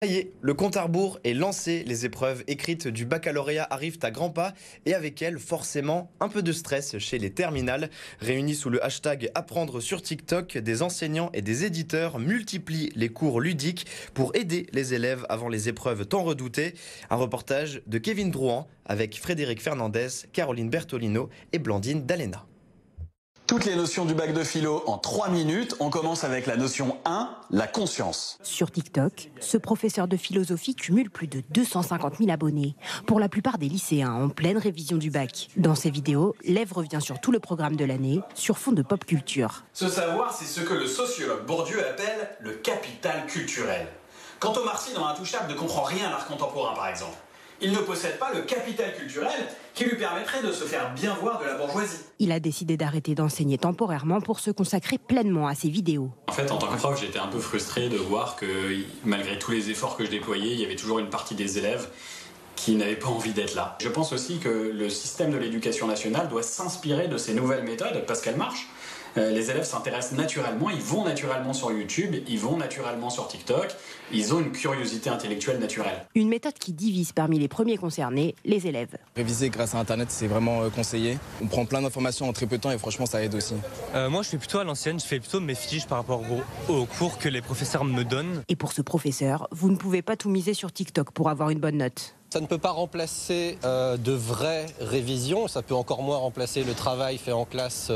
Ça y est, le compte à rebours est lancé. Les épreuves écrites du baccalauréat arrivent à grands pas et avec elles, forcément, un peu de stress chez les terminales. Réunis sous le hashtag Apprendre sur TikTok, des enseignants et des éditeurs multiplient les cours ludiques pour aider les élèves avant les épreuves tant redoutées. Un reportage de Kevin Drouan avec Frédéric Fernandez, Caroline Bertolino et Blandine Dalena. Toutes les notions du bac de philo en 3 minutes. On commence avec la notion 1, la conscience. Sur TikTok, ce professeur de philosophie cumule plus de 250 000 abonnés, pour la plupart des lycéens en pleine révision du bac. Dans ses vidéos, Lève revient sur tout le programme de l'année, sur fond de pop culture. Ce savoir, c'est ce que le sociologue Bourdieu appelle le capital culturel. Quant Omar Sy dans Intouchable ne comprend rien à l'art contemporain, par exemple. Il ne possède pas le capital culturel qui lui permettrait de se faire bien voir de la bourgeoisie. Il a décidé d'arrêter d'enseigner temporairement pour se consacrer pleinement à ses vidéos. En fait, en tant que prof, j'étais un peu frustré de voir que malgré tous les efforts que je déployais, il y avait toujours une partie des élèves qui n'avaient pas envie d'être là. Je pense aussi que le système de l'éducation nationale doit s'inspirer de ces nouvelles méthodes parce qu'elles marchent. Les élèves s'intéressent naturellement, ils vont naturellement sur YouTube, ils vont naturellement sur TikTok, ils ont une curiosité intellectuelle naturelle. Une méthode qui divise parmi les premiers concernés, les élèves. Réviser grâce à Internet, c'est vraiment conseillé. On prend plein d'informations en très peu de temps et franchement, ça aide aussi. Moi, je fais plutôt à l'ancienne, je fais plutôt mes fiches par rapport aux cours que les professeurs me donnent. Et pour ce professeur, vous ne pouvez pas tout miser sur TikTok pour avoir une bonne note. Ça ne peut pas remplacer de vraies révisions, ça peut encore moins remplacer le travail fait en classe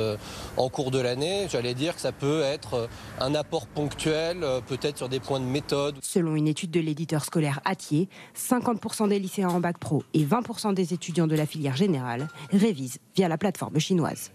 en cours de l'année. J'allais dire que ça peut être un apport ponctuel, peut-être sur des points de méthode. Selon une étude de l'éditeur scolaire Hatier, 50% des lycéens en bac pro et 20% des étudiants de la filière générale révisent via la plateforme chinoise.